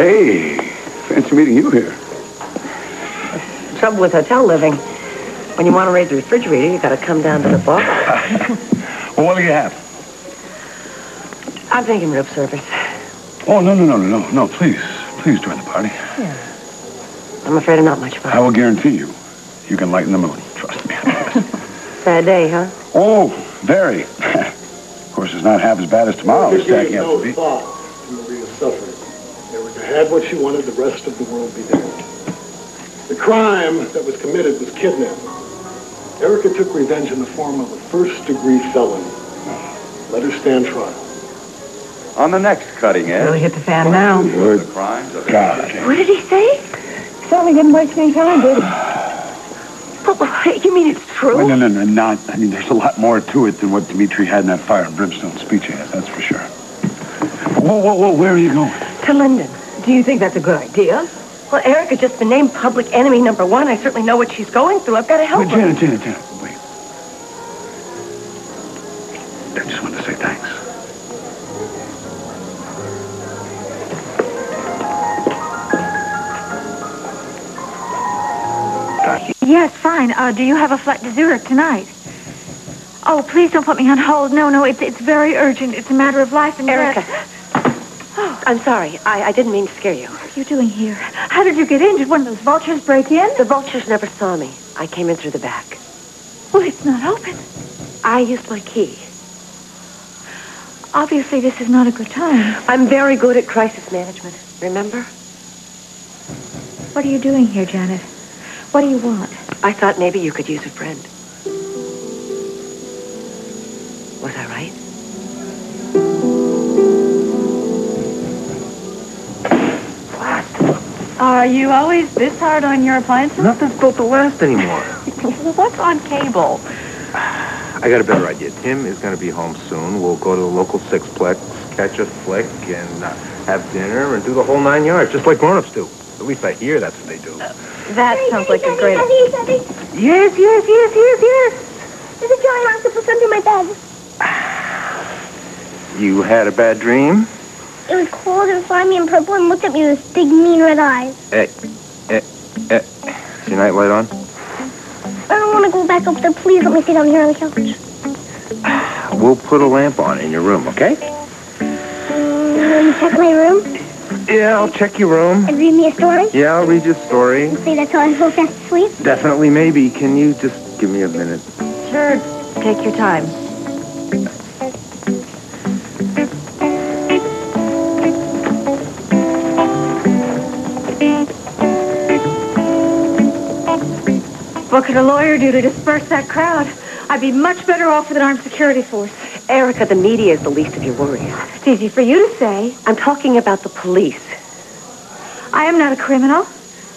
Hey, fancy meeting you here. Trouble with hotel living. When you want to raise the refrigerator, you got to come down to the bar. Well, what do you have? I'm thinking room service. Oh, no. Please join the party. Yeah. I'm afraid I'm not much fun. I will guarantee you can lighten the mood. Trust me. Sad day, huh? Oh, very. Of course, it's not half as bad as tomorrow. It's stacking up to be. Thought to Maria's suffering. Erica had what she wanted. The rest of the world be damned. The crime that was committed was kidnapping. Erica took revenge in the form of a first-degree felony. Let her stand trial. On the next cutting edge. Really hit the fan now. Good. The crimes of God. What did he say? Certainly didn't waste any time, did he? But you mean it's true? Well, no, not. I mean, there's a lot more to it than what Dimitri had in that fire and brimstone speech he has, that's for sure. Whoa, where are you going? To London. Do you think that's a good idea? Well, Erica's just been named public enemy number 1. I certainly know what she's going through. I've got to help her. Janet, wait. I just wanted to say thanks. Yes, fine. Do you have a flight to Zurich tonight? Oh, please don't put me on hold. No, it's very urgent. It's a matter of life and death. Erica. Oh, I'm sorry. I didn't mean to scare you. What are you doing here? How did you get in? Did one of those vultures break in? The vultures never saw me. I came in through the back. Well, it's not open. I used my key. Obviously, this is not a good time. I'm very good at crisis management. Remember? What are you doing here, Janet? What do you want? I thought maybe you could use a friend. Was I right? Are you always this hard on your appliances? Nothing's built to last anymore. Well, what's on cable? I got a better idea. Tim is going to be home soon. We'll go to the local sixplex, catch a flick, and have dinner and do the whole 9 yards, just like grown-ups do. At least I hear that's what they do. That sounds like a great... Daddy. Yes. There's a giant octopus under my bed. You had a bad dream? It was cold and slimy and purple and looked at me with big, mean red eyes. Is your nightlight on? I don't want to go back up there. Please let me sit down here on the couch. We'll put a lamp on in your room, okay? Will you check my room? Yeah, I'll check your room. And read me a story? Yeah, I'll read you a story. You say that's how I go fast to sleep? Definitely, maybe. Can you just give me a minute? Sure, take your time. What could a lawyer do to disperse that crowd? I'd be much better off with an armed security force. Erica, the media is the least of your worries. It's easy for you to say. I'm talking about the police. I am not a criminal.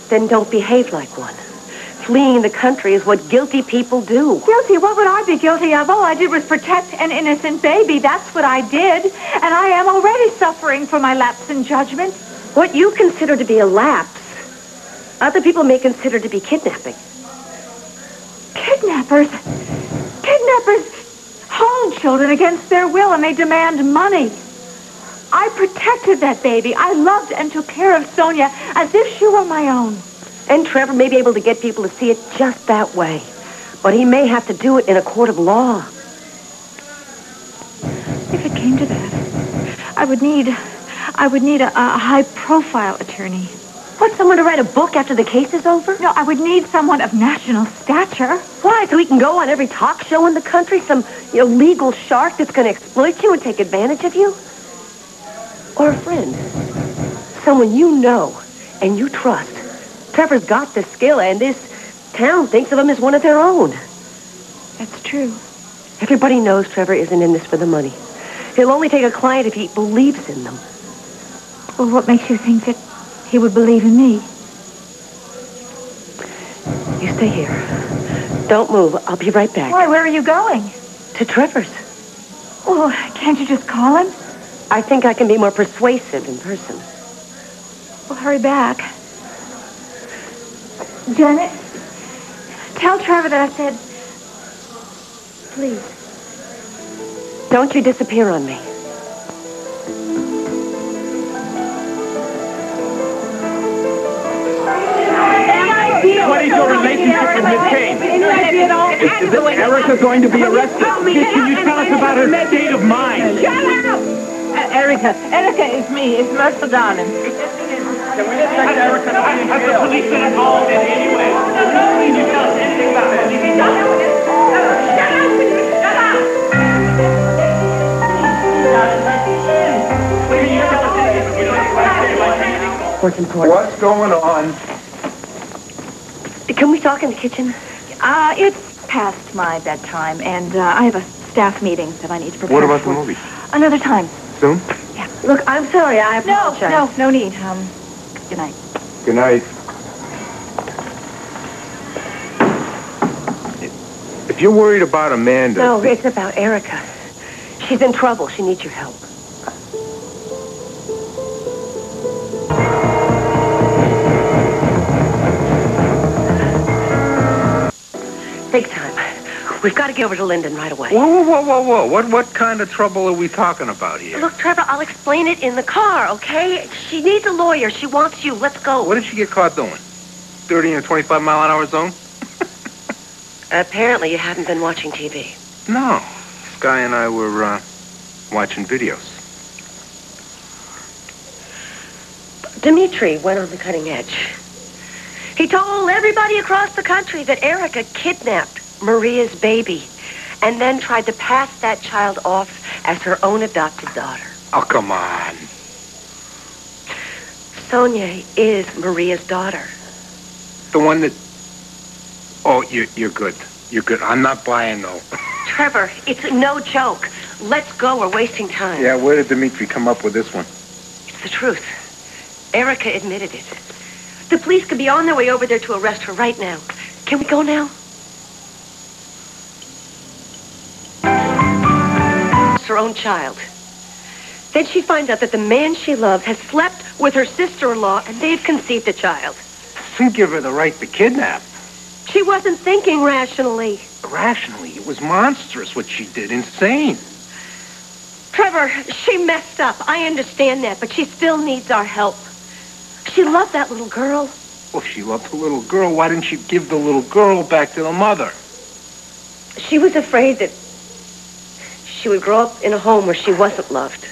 Then don't behave like one. Fleeing the country is what guilty people do. Guilty? What would I be guilty of? All I did was protect an innocent baby. That's what I did. And I am already suffering for my lapse in judgment. What you consider to be a lapse, other people may consider to be kidnapping. Kidnappers hold children against their will, and they demand money. I protected that baby. I loved and took care of Sonia as if she were my own. And Trevor may be able to get people to see it just that way. But he may have to do it in a court of law. If it came to that, I would need a high-profile attorney. What, someone to write a book after the case is over? No, I would need someone of national stature. Why? So he can go on every talk show in the country? Some, legal shark that's going to exploit you and take advantage of you? Or a friend? Someone you know and you trust. Trevor's got this skill, and this town thinks of him as one of their own. That's true. Everybody knows Trevor isn't in this for the money. He'll only take a client if he believes in them. Well, what makes you think that he would believe in me? You stay here. Don't move. I'll be right back. Why? Where are you going? To Trevor's. Well, can't you just call him? I think I can be more persuasive in person. Well, hurry back. Janet, tell Trevor that I said, please. Don't you disappear on me. What is your relationship with Miss Kane? Is Erica going to be arrested? Can you tell us about her state of mind? Shut up! Erica is me. It's Mercer Darling. Can we just check Erica? Has the police been involved in any way? No. Can you tell us anything about it? Shut up! What's important? What's going on? Can we talk in the kitchen? It's past my bedtime, and I have a staff meeting that I need to prepare What about for. the movie? Another time. Soon? Yeah. Look, I'm sorry. I apologize. No need. Good night. Good night. If you're worried about Amanda... No, it's about Erica. She's in trouble. She needs your help. Big time. We've got to get over to Linden right away. Whoa. What kind of trouble are we talking about here? Look, Trevor, I'll explain it in the car, okay? She needs a lawyer. She wants you. Let's go. What did she get caught doing? 30 in a 25-mile-an-hour zone? Apparently you haven't been watching TV. No. Sky and I were, watching videos. Dimitri went on the cutting edge. He told everybody across the country that Erica kidnapped Maria's baby and then tried to pass that child off as her own adopted daughter. Oh, come on. Sonia is Maria's daughter. The one that... Oh, you're good. You're good. I'm not buying, though. Trevor, it's no joke. Let's go. We're wasting time. Yeah, where did Dimitri come up with this one? It's the truth. Erica admitted it. The police could be on their way over there to arrest her right now. Can we go now? It's her own child. Then she finds out that the man she loves has slept with her sister-in-law and they've conceived a child. Doesn't give her the right to kidnap. She wasn't thinking rationally. Rationally, it was monstrous what she did. Insane. Trevor, she messed up. I understand that, but she still needs our help. She loved that little girl. Well, if she loved the little girl, why didn't she give the little girl back to the mother? She was afraid that she would grow up in a home where she wasn't loved.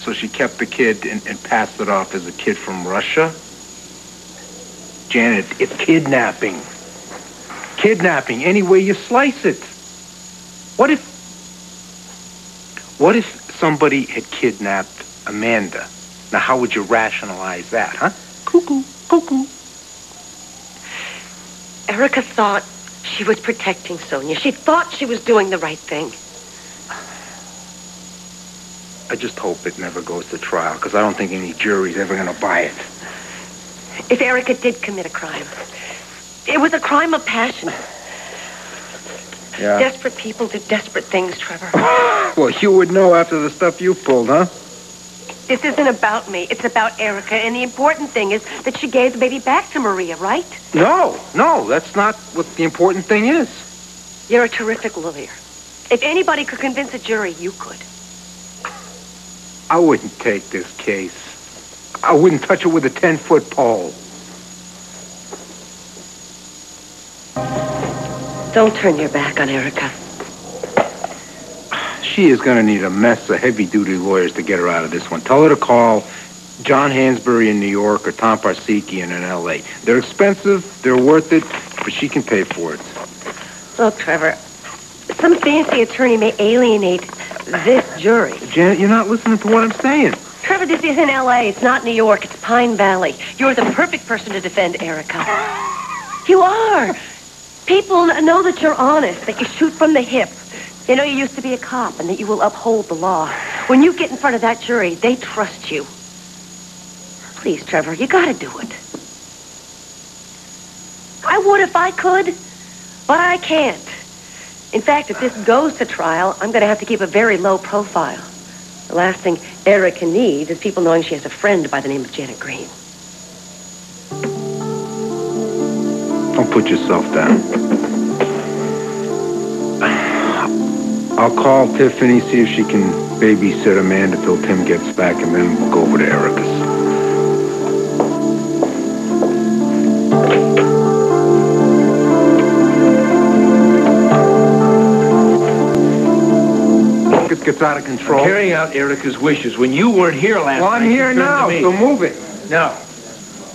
So she kept the kid and passed it off as a kid from Russia? Janet, it's kidnapping. Kidnapping, any way you slice it. What if somebody had kidnapped Amanda? Now, how would you rationalize that, huh? Cuckoo. Erica thought she was protecting Sonia. She thought she was doing the right thing. I just hope it never goes to trial, because I don't think any jury's ever going to buy it. If Erica did commit a crime, it was a crime of passion. Yeah. Desperate people do desperate things, Trevor. Well, you would know after the stuff you pulled, huh? This isn't about me. It's about Erica. And the important thing is that she gave the baby back to Maria, right? No, that's not what the important thing is. You're a terrific lawyer. If anybody could convince a jury, you could. I wouldn't take this case. I wouldn't touch it with a 10-foot pole. Don't turn your back on Erica. She is going to need a mess of heavy-duty lawyers to get her out of this one. Tell her to call John Hansbury in New York or Tom Parsekian in L.A. They're expensive, they're worth it, but she can pay for it. Look, Trevor, some fancy attorney may alienate this jury. Janet, you're not listening to what I'm saying. Trevor, this is in L.A. It's not New York. It's Pine Valley. You're the perfect person to defend Erica. You are. People know that you're honest, that you shoot from the hip. They know you used to be a cop and that you will uphold the law. When you get in front of that jury, they trust you. Please, Trevor, you gotta do it. I would if I could, but I can't. In fact, if this goes to trial, I'm gonna have to keep a very low profile. The last thing Erica needs is people knowing she has a friend by the name of Janet Green. Don't put yourself down. I'll call Tiffany, see if she can babysit Amanda till Tim gets back, and then we'll go over to Erica's. gets out of control. Carrying out Erica's wishes when you weren't here last night. Well, I'm here now, so move it. No.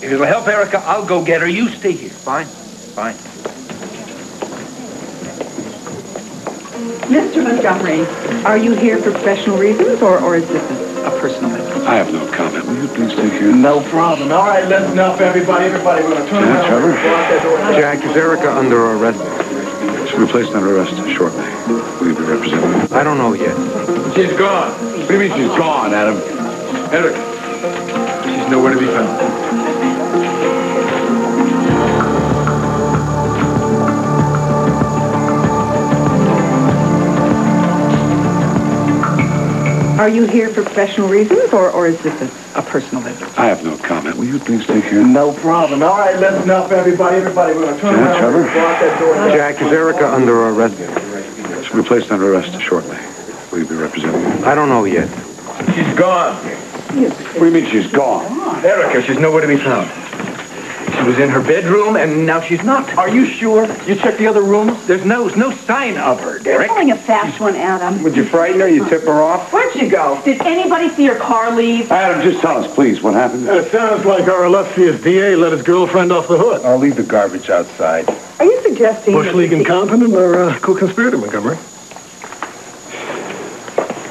If it'll help Erica, I'll go get her. You stay here. Fine. Mr. Montgomery, are you here for professional reasons, or is this a personal matter? I have no comment. Will you please take care? No problem. All right, listen up, everybody. Everybody, we're going to turn around. Trevor? Block that door. Jack, is Erica under arrest? She'll be placed under arrest shortly. Will you be representing her? I don't know yet. She's gone. What do you mean she's gone, Adam? Erica. She's nowhere to be found. Are you here for professional reasons, or is this a personal matter? I have no comment. Will you please take care? No problem. All right, listen up, everybody. Everybody, we're going to turn around. Trevor? Block that door. Jack, is Erica under arrest? She'll be placed under arrest shortly. Will you be representing her? I don't know yet. She's gone. What do you mean she's gone? Erica, she's nowhere to be found. She was in her bedroom, and now she's not. Are you sure? You checked the other rooms? There's no sign of her, You're Derek. pulling a fast one, Adam. Would you frighten her? You tip her off? Where'd you go? Did anybody see your car leave? Adam, just tell us, please, what happened? It sounds like our illustrious DA let his girlfriend off the hook. I'll leave the garbage outside. Are you suggesting... Bush League incompetent or co-conspirator, Montgomery?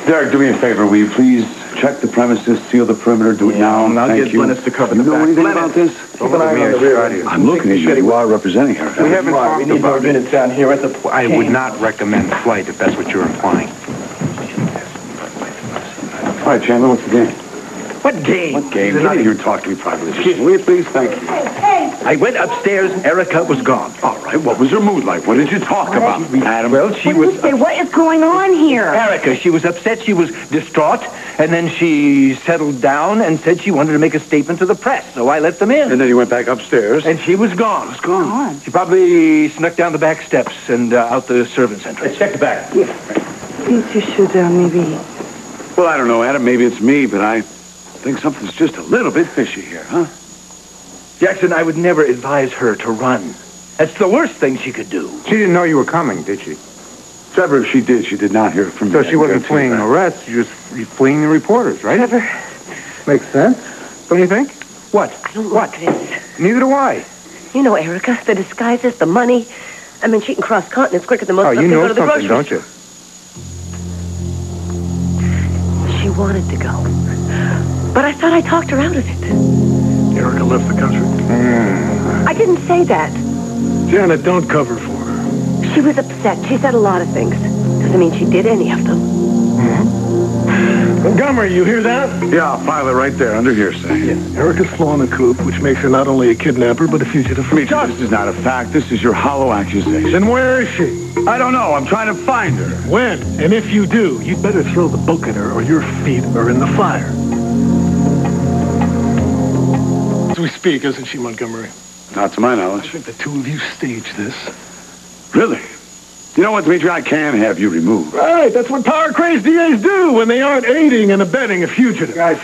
Derek, do me a favor, will you please check the premises, seal the perimeter, do it now. and I'll Thank get you. Glennis to cover You the know back. anything Glennis. about this? Keep an eye on the rear. I'm looking at you. You are representing her. We haven't talked We need more about it. minutes down here at the... I would not recommend flight if that's what you're implying. All right, Chandler, what's the game? What game? What game? Get in here and talk to me privately. Will you please? Thank you. I went upstairs. Erica was gone. All right, what was her mood like? What did you talk about, Adam? Well, she was... What is going on here? Erica, she was upset. She was distraught. And then she settled down and said she wanted to make a statement to the press. So I let them in. And then you went back upstairs. And she was gone. It's gone. She probably snuck down the back steps and out the servants' entrance. Check the back. You should maybe... Well, I don't know, Adam. Maybe it's me, but I think something's just a little bit fishy here, huh? Jackson, I would never advise her to run. That's the worst thing she could do. She didn't know you were coming, did she? Trevor, if she did not hear from me. So she wasn't fleeing an arrest. She was fleeing the reporters, right? Trevor, Makes sense. Don't you think? What? I don't know what this. Neither do I. You know, Erica, the disguises, the money. I mean, she can cross continents quicker than most Oh, of us you can go know to the something, grocery don't you? She wanted to go. But I thought I talked her out of it. Erica left the country. I didn't say that. Janet, don't cover for her. She was upset. She said a lot of things. Doesn't mean she did any of them. Montgomery, you hear that? Yeah, I'll file it right there under hearsay. Erica's flown the coop, which makes her not only a kidnapper, but a fugitive from Demetri, this is not a fact. This is your hollow accusation. Then where is she? I don't know. I'm trying to find her. When? And if you do, you'd better throw the book at her or your feet are in the fire. As we speak, isn't she, Montgomery? Not to my I knowledge. think the two of you staged this. Really? You know what, Demetri? I can have you removed. Right, that's what power-crazed DAs do when they aren't aiding and abetting a fugitive. Guys.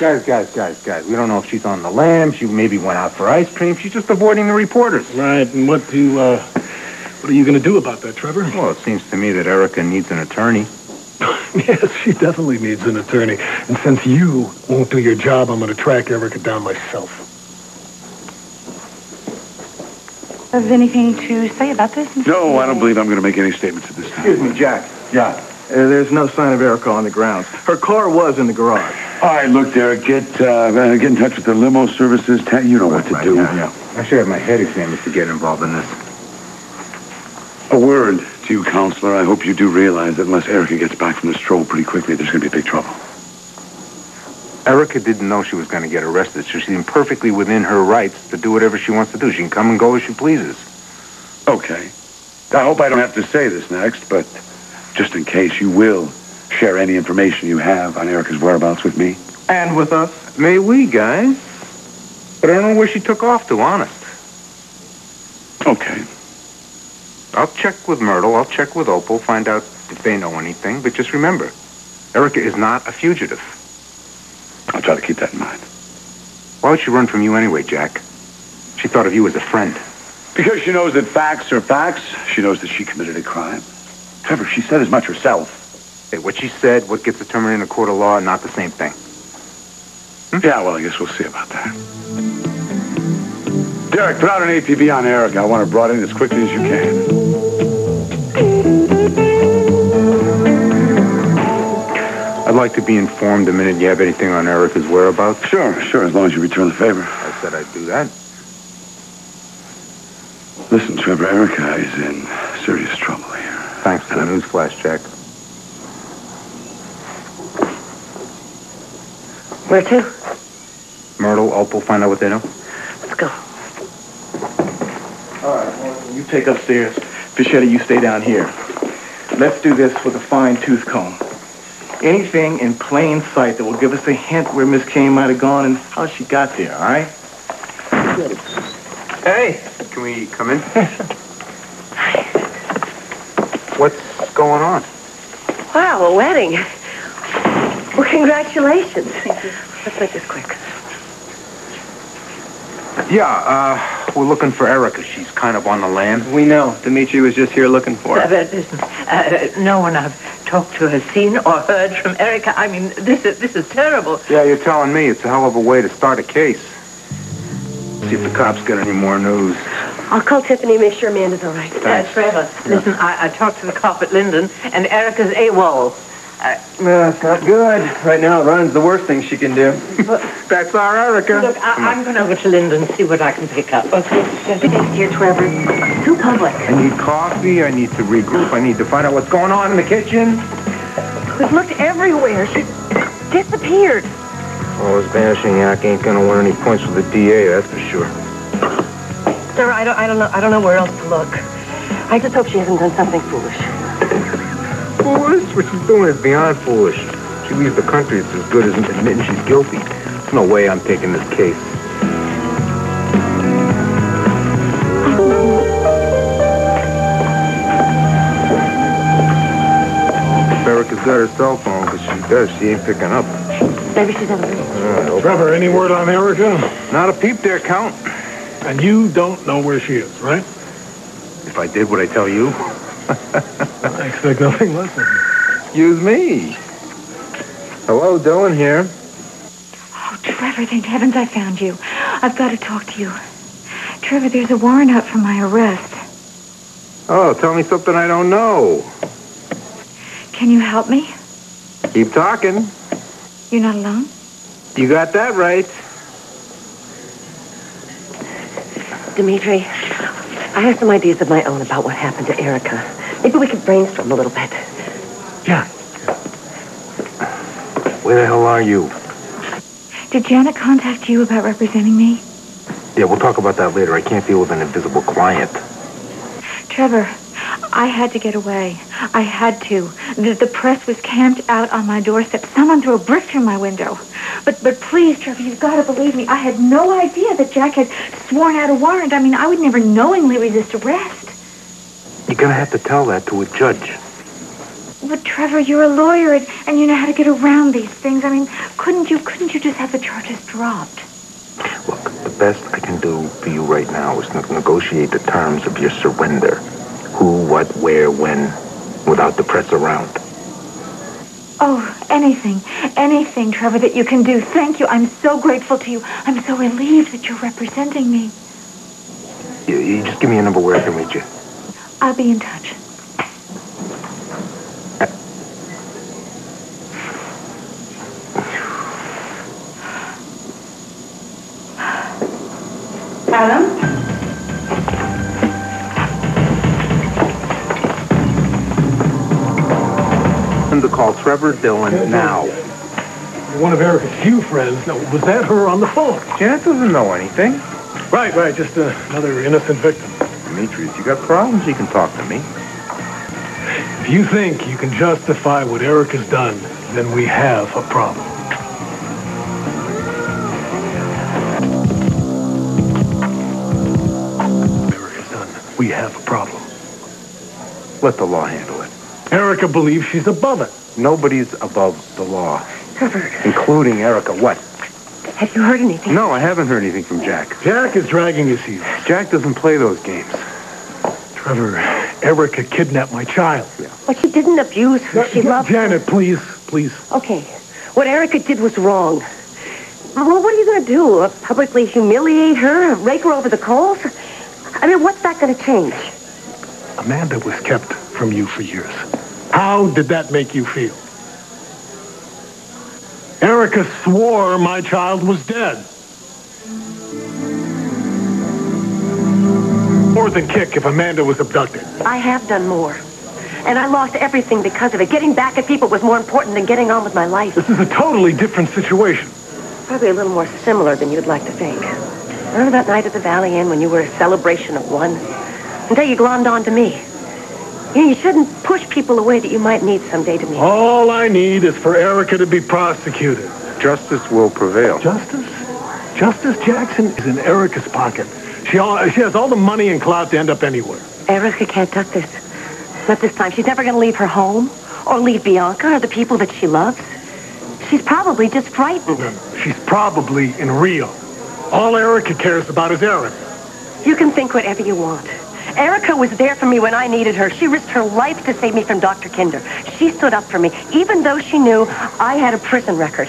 We don't know if she's on the lam. She maybe went out for ice cream. She's just avoiding the reporters. Right, and what are you going to do about that, Trevor? Well, it seems to me that Erica needs an attorney. Yes, she definitely needs an attorney. And since you won't do your job, I'm going to track Erica down myself. Have anything to say about this? No, I don't believe I'm going to make any statements at this time. Excuse me, Jack. Yeah. There's no sign of Erica on the grounds. Her car was in the garage. All right, look, Derek, get in touch with the limo services. You know what to do. Yeah. I should have my head examined to get involved in this. A word to you, counselor. I hope you do realize that unless Erica gets back from the stroll pretty quickly, there's going to be big trouble. Erica didn't know she was going to get arrested, so she's perfectly within her rights to do whatever she wants to do. She can come and go as she pleases. Okay. I hope I don't have to say this next, but just in case, you will share any information you have on Erica's whereabouts with me. And with us. May we, guys? But I don't know where she took off to, honest. Okay. I'll check with Myrtle. I'll check with Opal, find out if they know anything. But just remember, Erica is not a fugitive. I'll try to keep that in mind. Why would she run from you anyway, Jack? She thought of you as a friend. Because she knows that facts are facts. She knows that she committed a crime. Trevor, she said as much herself. Hey, what she said, what gets determined in a court of law, not the same thing. Yeah, well, I guess we'll see about that. Derek, put out an APB on Erica. I want her brought in as quickly as you can. I'd like to be informed the minute you have anything on Erica's whereabouts. Sure, as long as you return the favor. I said I'd do that. Listen, Trevor, Erica is in serious trouble here. Thanks for the news flash, Jack. Where to? Myrtle, Opal, find out what they know. Let's go. All right, well, you take upstairs. Fischetti, you stay down here. Let's do this with a fine-tooth comb. Anything in plain sight that will give us a hint where Miss Kane might have gone and how she got there, all right? Hey, can we come in? What's going on? Wow, a wedding. Well, congratulations. Thank you. Let's make this quick. Yeah, we're looking for Erica. She's kind of on the lam. We know. Dimitri was just here looking for her. Listen, no one I've talked to has seen or heard from Erica. I mean, this is terrible. Yeah, you're telling me. It's a hell of a way to start a case. See if the cops get any more news. I'll call Tiffany and make sure Amanda's all right. Trevor, listen, I talked to the cop at Linden, and Erica's AWOL. It's not good. Right now, Ron's the worst thing she can do. That's our Erica. Look, I'm going over to Linden and see what I can pick up. Okay. Thanks, dear Trevor. Too public. I need coffee. I need to regroup. I need to find out what's going on in the kitchen. We've looked everywhere. She disappeared. Oh, this vanishing act ain't gonna win any points with the DA, that's for sure. Sir, I don't know where else to look. I just hope she hasn't done something foolish. Foolish? What she's doing is beyond foolish. She leaves the country, it's as good as admitting she's guilty. There's no way I'm taking this case. Erica's got her cell phone, but she ain't picking up. Maybe she's on the road. Trevor, any word on Erica? Not a peep there, Count. And you don't know where she is, right? If I did, would I tell you? I expect nothing less of you. Excuse me. Hello, Dylan here. Oh, Trevor, thank heavens I found you. I've got to talk to you. Trevor, there's a warrant out for my arrest. Oh, tell me something I don't know. Can you help me? Keep talking. You're not alone? You got that right. Dimitri, I have some ideas of my own about what happened to Erica. Maybe we could brainstorm a little bit. Yeah. Where the hell are you? Did Janet contact you about representing me? Yeah, we'll talk about that later. I can't deal with an invisible client. Trevor, I had to get away. I had to. The press was camped out on my doorstep. Someone threw a brick through my window. But please, Trevor, you've got to believe me. I had no idea that Jack had sworn out a warrant. I mean, I would never knowingly resist arrest. You're gonna have to tell that to a judge. But Trevor, you're a lawyer and you know how to get around these things. I mean, couldn't you just have the charges dropped? Look, the best I can do for you right now is to negotiate the terms of your surrender. Who, what, where, when, without the press around. Oh, anything, Trevor, that you can do. Thank you. I'm so grateful to you. I'm so relieved that you're representing me. You just give me a number where I can reach you. I'll be in touch. Adam? To call Trevor Dillon now. One of Erica's few friends. Now, was that her on the phone? Janet doesn't know anything. Right. Just another innocent victim. Demetrius, you got problems, you can talk to me. If you think you can justify what Erica's done, then we have a problem. Erica's done. We have a problem. Let the law handle it. Erica believes she's above it. Nobody's above the law. Trevor. Including Erica. What? Have you heard anything? No, I haven't heard anything from Jack. Jack is dragging his heels. Jack doesn't play those games. Trevor, Erica kidnapped my child. But she didn't abuse her. She loved her. Janet, please. Okay, what Erica did was wrong. Well, what are you going to do? Publicly humiliate her? Rake her over the coals? I mean, what's that going to change? Amanda was kept from you for years. How did that make you feel? Erica swore my child was dead. More than kick if Amanda was abducted. I have done more. And I lost everything because of it. Getting back at people was more important than getting on with my life. This is a totally different situation. Probably a little more similar than you'd like to think. Remember that night at the Valley Inn when you were a celebration of one? Until you glommed on to me. You shouldn't push people away that you might need someday to meet. All I need is for Erica to be prosecuted. Justice will prevail. Justice? Justice Jackson is in Erica's pocket. She has all the money and clout to end up anywhere. Erica can't duck this. Not this time. She's never going to leave her home or leave Bianca or the people that she loves. She's probably just frightened. No, she's probably in Rio. All Erica cares about is Erica. You can think whatever you want. Erica was there for me when I needed her. She risked her life to save me from Dr. Kinder. She stood up for me, even though she knew I had a prison record.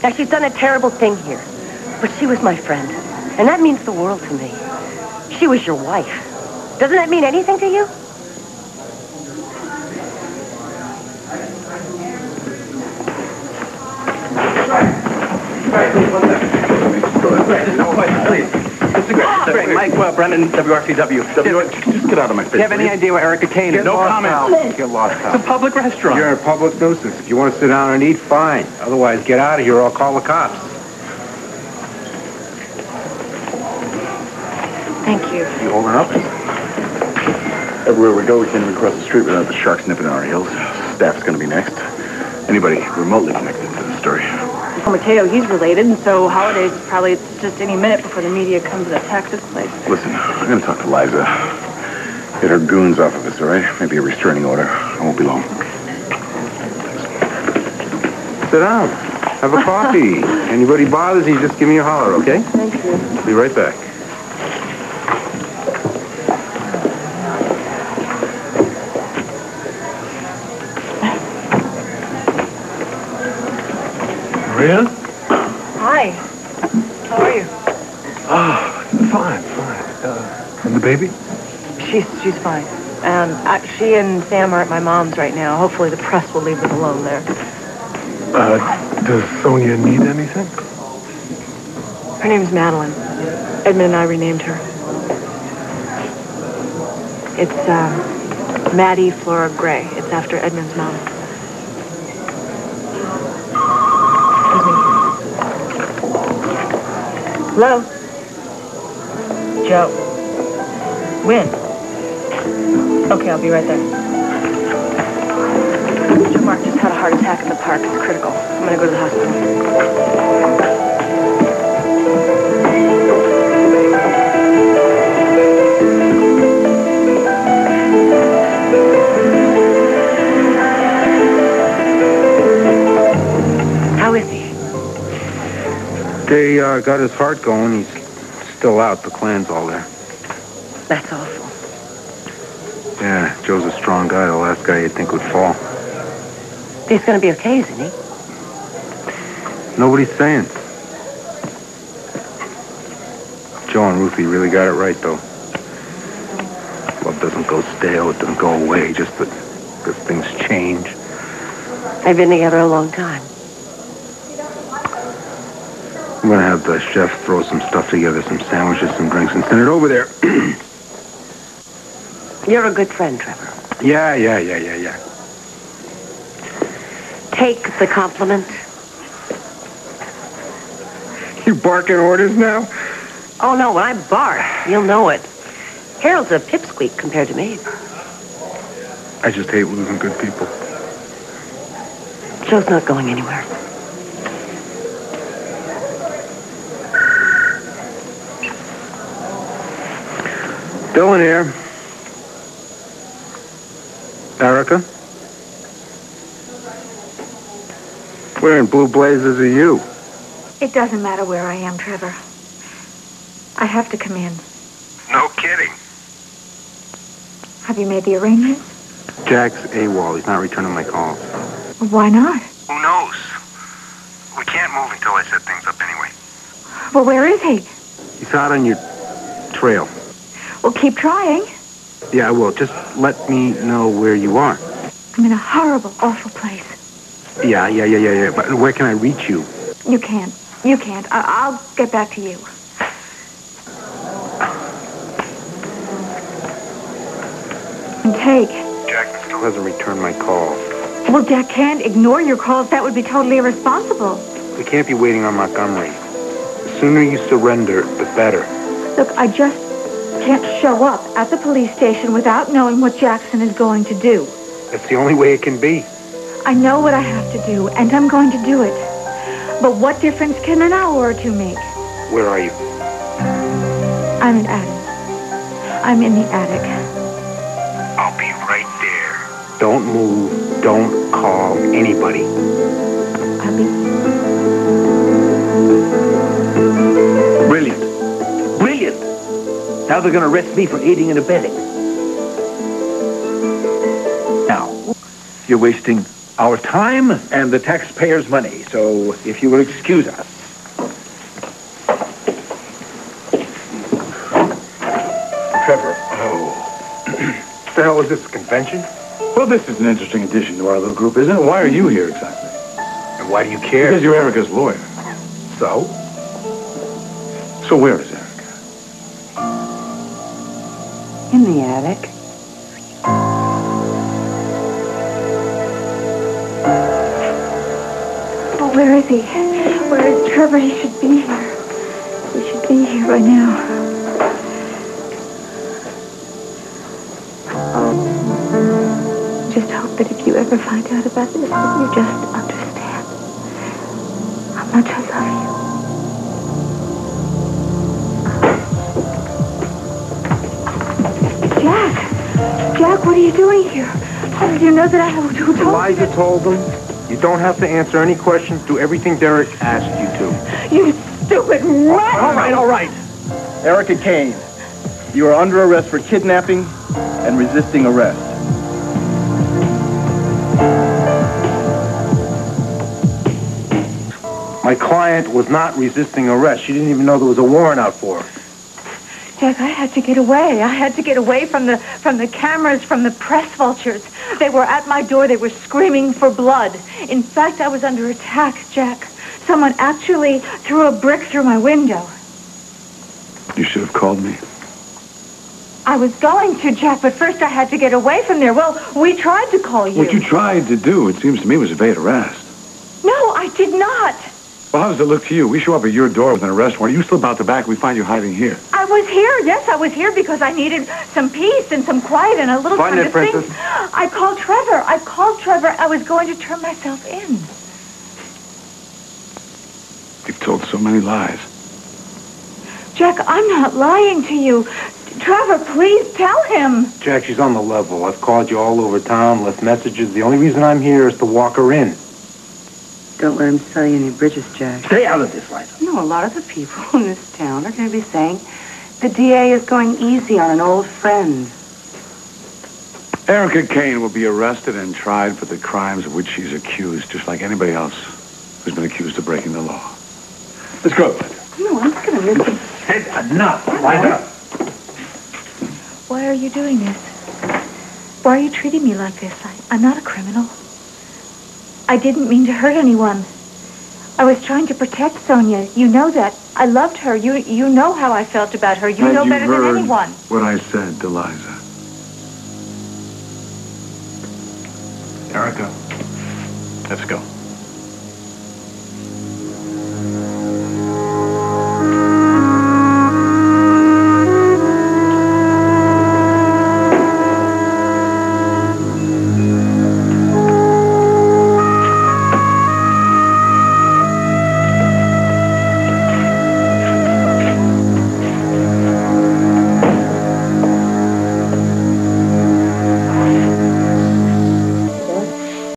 Now, she's done a terrible thing here, but she was my friend, and that means the world to me. She was your wife. Doesn't that mean anything to you? Mike Brennan, WRCW. Just get out of my face. Do you have any idea where Erica Kane is? No comment. Get lost, pal. It's a public restaurant. You're a public nuisance. If you want to sit down and eat, fine. Otherwise, get out of here or I'll call the cops. Thank you. You holding up? Everywhere we go, we can't even cross the street without the sharks nipping at our heels. Staff's going to be next. Anybody remotely connected to the story. Well, Mateo, he's related, and so Holiday's probably just any minute before the media comes and attacks his place. Listen, I'm going to talk to Liza. Get her goons off of us, all right? Maybe a restraining order. I won't be long. Sit down. Have a coffee. Anybody bothers you, just give me a holler, okay? Thank you. Be right back. Maria? Hi. How are you? Fine. And the baby? She's fine. She and Sam are at my mom's right now. Hopefully the press will leave them alone there. Does Sonia need anything? Her name's Madeline. Edmund and I renamed her. It's Maddie Flora Gray. It's after Edmund's mom. Hello? Joe. When? Okay, I'll be right there. Joe Mark just had a heart attack in the park. It's critical. I'm gonna go to the hospital. They got his heart going. He's still out. The clan's all there. That's awful. Yeah, Joe's a strong guy. The last guy you'd think would fall. He's going to be okay, isn't he? Nobody's saying. Joe and Ruthie really got it right, though. Love doesn't go stale. It doesn't go away just because things change. They've been together a long time. I'm going to have the chef throw some stuff together, some sandwiches, some drinks, and send it over there. You're a good friend, Trevor. Yeah. Take the compliment. You barking orders now? Oh, no, when I bark, you'll know it. Harold's a pipsqueak compared to me. I just hate losing good people. Joe's not going anywhere. Dylan here. Erica? Where in blue blazes are you? It doesn't matter where I am, Trevor. I have to come in. No kidding. Have you made the arrangements? Jack's AWOL. He's not returning my calls. Why not? Who knows? We can't move until I set things up anyway. Well, where is he? He's out on your trail. Well, keep trying. Yeah, I will. Just let me know where you are. I'm in a horrible, awful place. Yeah. But where can I reach you? You can't. You can't. I'll get back to you. And take. Jack still hasn't returned my calls. Well, Jack can't ignore your calls. That would be totally irresponsible. We can't be waiting on Montgomery. The sooner you surrender, the better. Look, I just can't show up at the police station without knowing what Jackson is going to do. That's the only way it can be. I know what I have to do, and I'm going to do it. But what difference can an hour or two make? Where are you? I'm in attic. I'm in the attic. I'll be right there. Don't move. Don't call anybody. I'll be... Brilliant. Brilliant. Now they're going to arrest me for aiding and abetting. Now, you're wasting our time and the taxpayers' money, so if you will excuse us. Trevor. Oh. What the hell is this, a convention? Well, this is an interesting addition to our little group, isn't it? Why are you here exactly? And why do you care? Because you're Erica's lawyer. So? So where is Erica? In the attic. Well, where is he? Where is Trevor? He should be here. He should be here right now. Just hope that if you ever find out about this, that you just understand how much I love you. Jack, what are you doing here? How did you know that who told you? Eliza told them. You don't have to answer any questions. Do everything Derek asked you to. You stupid rat! All right. Erica Kane, you are under arrest for kidnapping and resisting arrest. My client was not resisting arrest. She didn't even know there was a warrant out for her. Jack, I had to get away. I had to get away from the cameras, from the press vultures. They were at my door. They were screaming for blood. In fact, I was under attack, Jack. Someone actually threw a brick through my window. You should have called me. I was going to, Jack, but first I had to get away from there. Well, we tried to call you. What you tried to do, it seems to me, was evade arrest. No, I did not. Well, how does it look to you? We show up at your door with an arrest warrant. You slip out the back, we find you hiding here. I was here. Yes, I was here because I needed some peace and some quiet and a little time to think. I called Trevor. I was going to turn myself in. You've told so many lies. Jack, I'm not lying to you. Trevor, please tell him. Jack, she's on the level. I've called you all over town, left messages. The only reason I'm here is to walk her in. Don't let him sell you any bridges, Jack. Stay out of this, Liza. You know, a lot of the people in this town are going to be saying the DA is going easy on an old friend. Erica Kane will be arrested and tried for the crimes of which she's accused, just like anybody else who's been accused of breaking the law. Let's go. No, I'm not going to miss it. Enough, Liza. Why are you doing this? Why are you treating me like this? I'm not a criminal. I didn't mean to hurt anyone. I was trying to protect Sonia. You know that. I loved her. You know how I felt about her. You know better than anyone. What I said, Eliza. Erica, let's go.